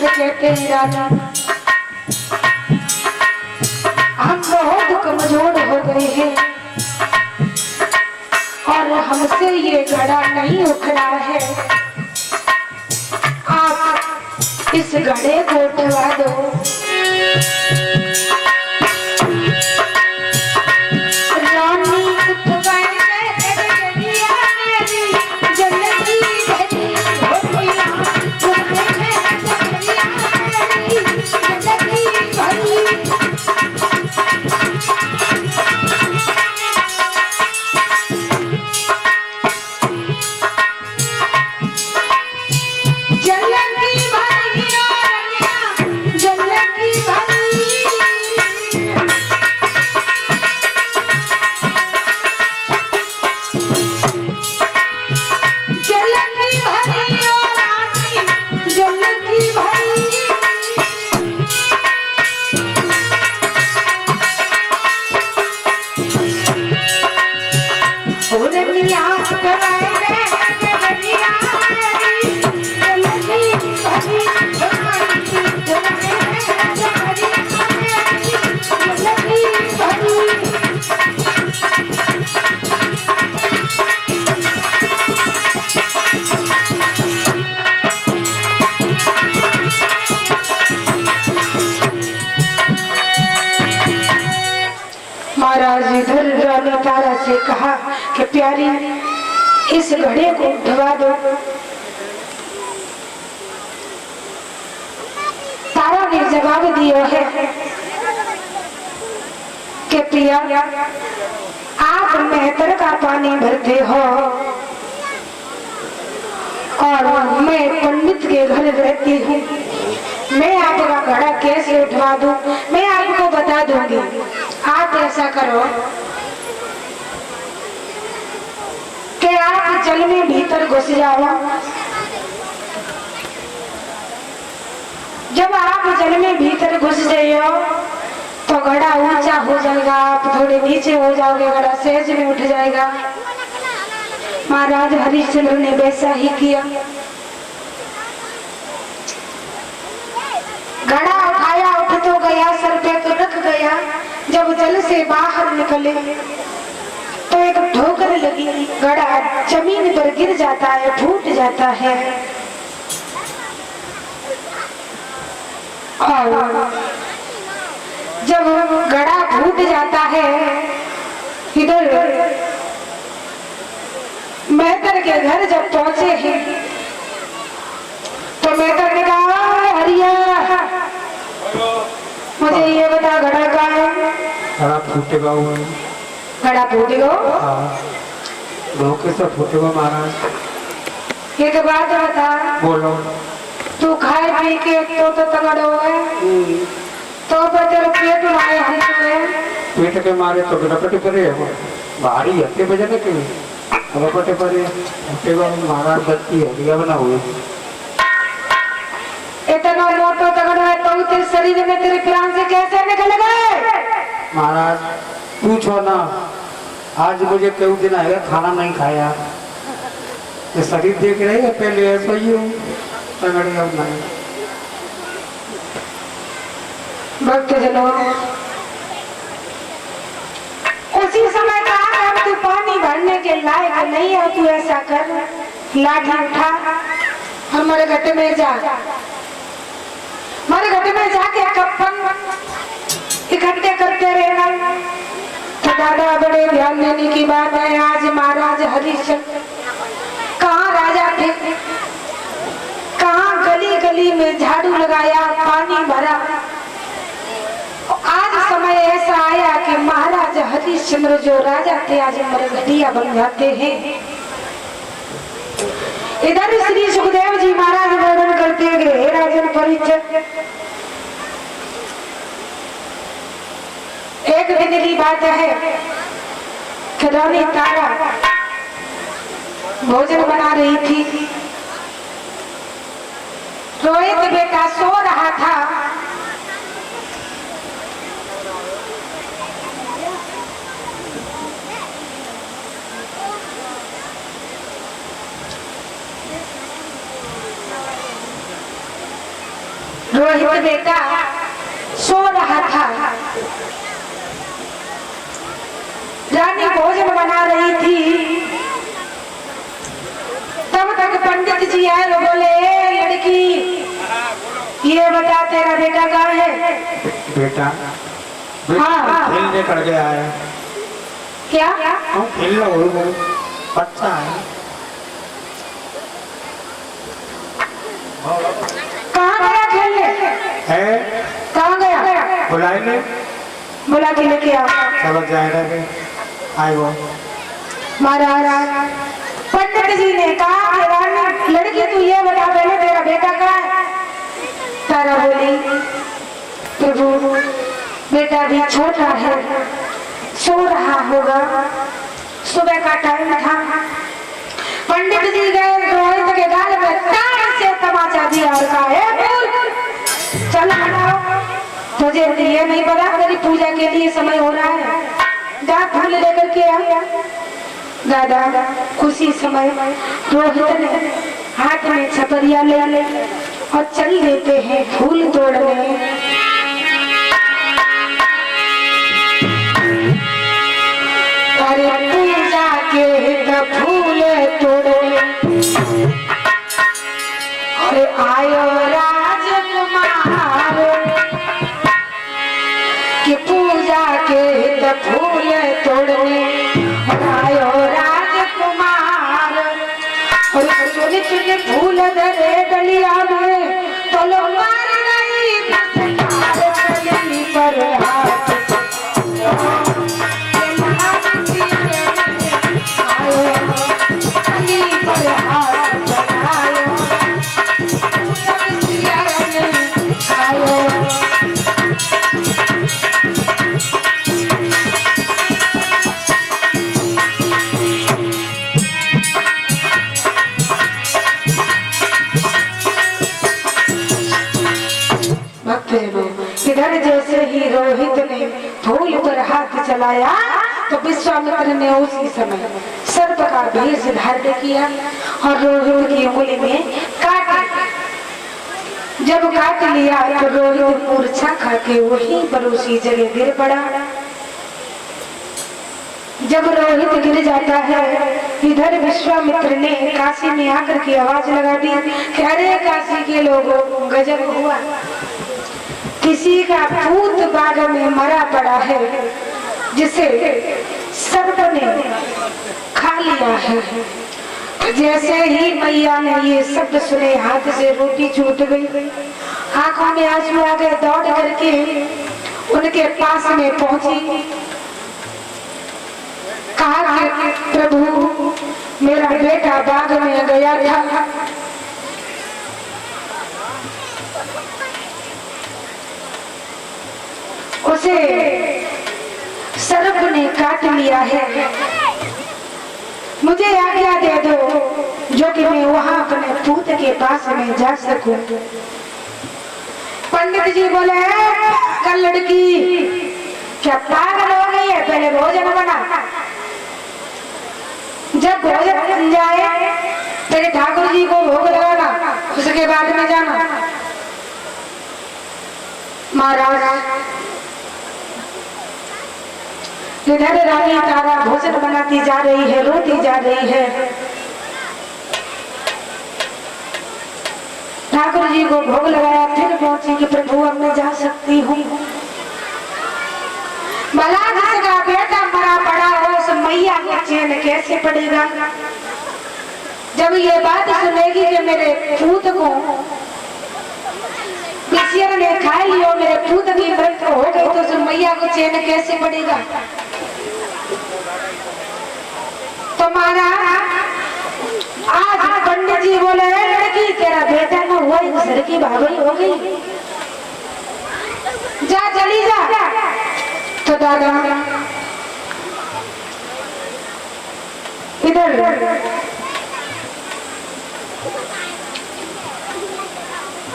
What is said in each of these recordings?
से कहते हैं राजा हम बहुत कमजोर हो गए हैं और हमसे ये घड़ा नहीं उठ रहा है। आप इस घड़े को उठवा दो। रानी उठवाए महाराज इधर रानी तारा से कहा कि प्यारी इस घड़े को उठवा दो। तारा ने जवाब दिया है कि प्रिया आप मेहतर का पानी भरते हो और मैं पंडित के घर रहती हूँ, मैं आपका घड़ा कैसे उठवा दूं? मैं आपको बता दूंगी। आप ऐसा करो कि आप जल में भीतर घुस जाओ। जब आप जल में भीतर घुस जाओ तो घड़ा ऊंचा हो जाएगा, आप थोड़े नीचे हो जाओगे, घड़ा सहज में उठ जाएगा। महाराज हरिश्चंद्र ने वैसा ही किया। घड़ा उठाया, उठ तो गया, सर पे तो रख गया। जब जल से बाहर निकले तो एक ठोकर लगी, घड़ा जमीन पर गिर जाता है, फूट जाता है। और जब घड़ा फूट जाता है, इधर मेहतर के घर जब पहुंचे हैं तो मेहतर ने कहा हरिया मुझे ये बता घड़ा कहाँ है? घड़ा फूटेगा, घड़ा फूटेगा? धोखे से फूटेगा महाराज। एक बात बता, बोलो। तू खाए पी के तो तगड़ हो गए, तो पर तेरे पेट मारे हम पेट के मारे तो रपटे पड़े भारी हत्ते बजने के रपटे पड़े फूटेगा महाराज। गलती हरिया बना हुई इतना मोटो तगड़ है तो तेरे शरीर में तेरे प्राण से कैसे निकल गए? महाराज पूछो ना, आज मुझे कई दिन आएगा खाना नहीं खाया, ये शरीर देख रहे हैं पहले ऐसा ही हूँ तगड़ी अब नहीं। भक्त जनों उसी समय कहा अब तू पानी भरने के लायक नहीं है, तू ऐसा कर लाठी उठा हमारे घटे में जा, हमारे घटे में जाके कप्पन इकट्ठे करते रहना। तो दादा बड़े ध्यान देने की बात है, आज महाराज हरिश्चंद्र कहाँ राजा थे, कहाँ गली गली में झाड़ू लगाया, पानी भरा। आज समय ऐसा आया कि महाराज हरिश्चंद्र जो राजा थे आज मरघटिया बन जाते हैं। इधर श्री सुखदेव जी महाराज वर्णन करते हैं, हे राजन परीक्षित, एक दिन की बात है कि रानी तारा भोजन बना रही थी, रोहित बेटा सो रहा था। रोहित बेटा सो रहा था। रानी भोजन बना रही थी, तब तक पंडित जी आए और बोले, लड़की ये बता तेरा बेटा कहाँ है? बेटा हाँ खेलने कर गया है। क्या? खेल लो बच्चा है। कहाँ गया खेलने? है कहाँ गया? बुलाए ने बुला के लेके आओ। चलो जाएगा आए वो। महाराज पंडित जी ने कहा कि रानी लड़की तू ये बता पहले तेरा बेटा कहाँ है? तारा बोली, प्रभु बेटा भी छोटा है, सो रहा होगा, सुबह का टाइम था। पंडित जी गए रोहित के गाल में तार से तमाचा दिया और कहा, बोल चल हटाओ, तुझे ये नहीं पता तेरी पूजा के लिए समय हो रहा है, जा फूल लेकर के आ। दादा खुशी समय रोहित ने हाथ में छपरिया ले और चल देते हैं फूल तोड़ने। अरे पूजा के फूल तोड़ने अरे आयो राजकुमार कि पूजा के फूल तोड़ने आयो राजकुमार। और चुने चुने फूल धरे डलिया में तो लो मार गई पर हाथ इधर जैसे ही रोहित ने फूल पर हाथ चलाया तो विश्वामित्र ने उसी समय सर्प का भेष धारण किया और रोहित की उंगली में काट लिया। जब काट लिया तो रोहित मूर्छा खाके वहीं पर उसी जगह गिर पड़ा। जब रोहित गिर जाता है इधर विश्वामित्र ने काशी में आकर की आवाज लगा दी कि अरे काशी के लोगों गजब हुआ, किसी का भूत बाग में मरा पड़ा है जिसे सर्प ने खा लिया है। जैसे ही मैया ने ये शब्द सुने हाथ से रोटी छूट गई, आंखों में आंसू आ गए, दौड़ करके उनके पास में पहुंची, कहा कि प्रभु मेरा बेटा बाग में गया था, उसे सर्प ने काट लिया है, मुझे आज्ञा दे दो जो कि मैं वहां अपने पूत के पास में जा सकूं। पंडित जी बोले, कल लड़की क्या पागल हो गई है? पहले भोजन बना, जब भोजन बन जाए तेरे ठाकुर जी को भोग लगाना, उसके बाद में जाना। महाराज इधर रानी तारा भोजन बनाती जा रही है, रोती जा रही है। ठाकुर जी को भोग लगाया, फिर पहुंची कि प्रभु अब मैं जा सकती हूँ। भला जिसका बेटा मरा पड़ा हो उस मैया को चैन कैसे पड़ेगा? जब ये बात सुनेगी कि मेरे पूत को किसी ने खा लिया, मेरे पूत की मृत्यु हो गई, तो उस मैया को चैन कैसे पड़ेगा? तो महाराज आज पंडित जी बोले, लड़की तेरा बेटा ना हुआ, घर की भाभी हो गई, जा चली जा। तो दादा इधर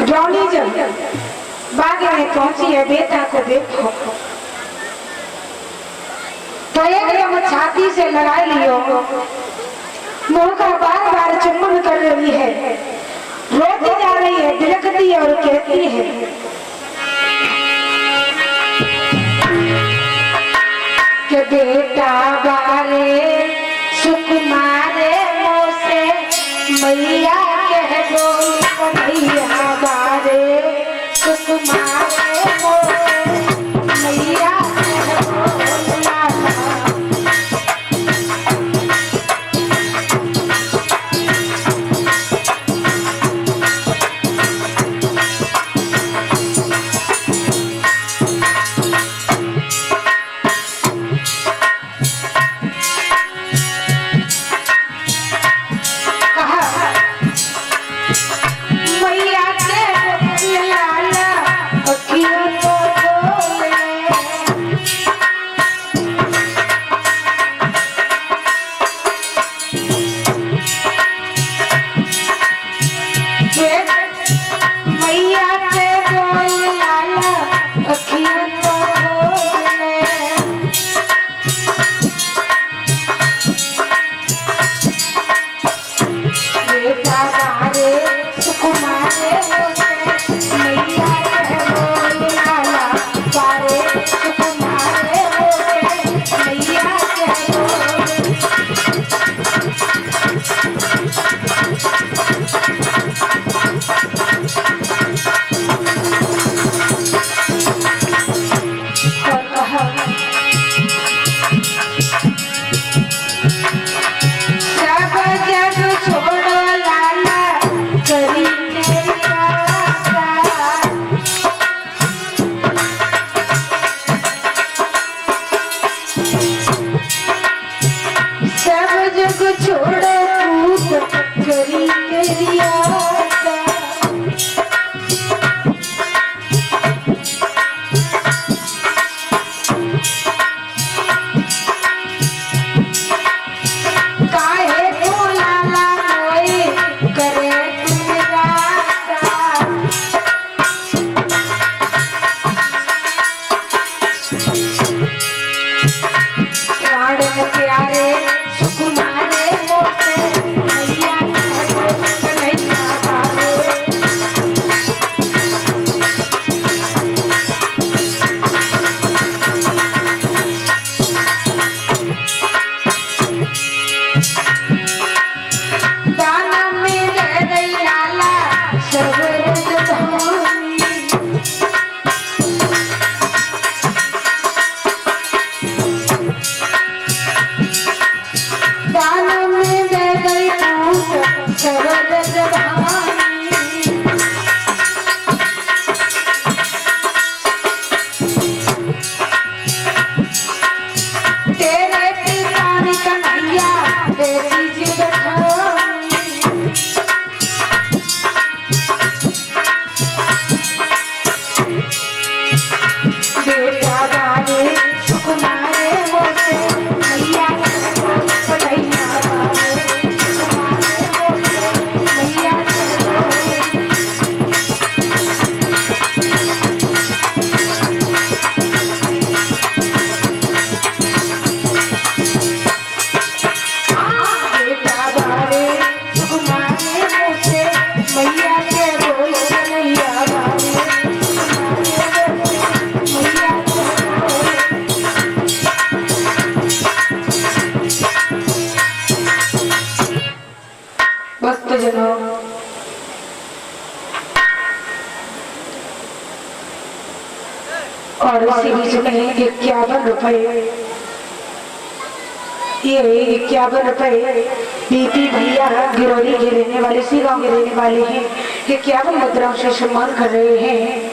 ड्रौनी जब बाग में पहुंची है, बेटा को देखो तो एकदम छाती से लगा लियो, मुंह का बार बार चुम्बन कर रही है, रोती जा रही है, बिलखती है और कहती कैसी है। के बेटा बारे सुकुमारे मोसे मैया कह बोल कन्हैया बारे सुकुमारे मोसे मैया कह बोल लाला। और इसी बीच में 51 रुपए, ये 51 रुपए बीपी भैया गिरौरी के रहने वाले, सी गाँव के रहने वाले हैं, 51 मुद्राओं से सम्मान कर रहे हैं।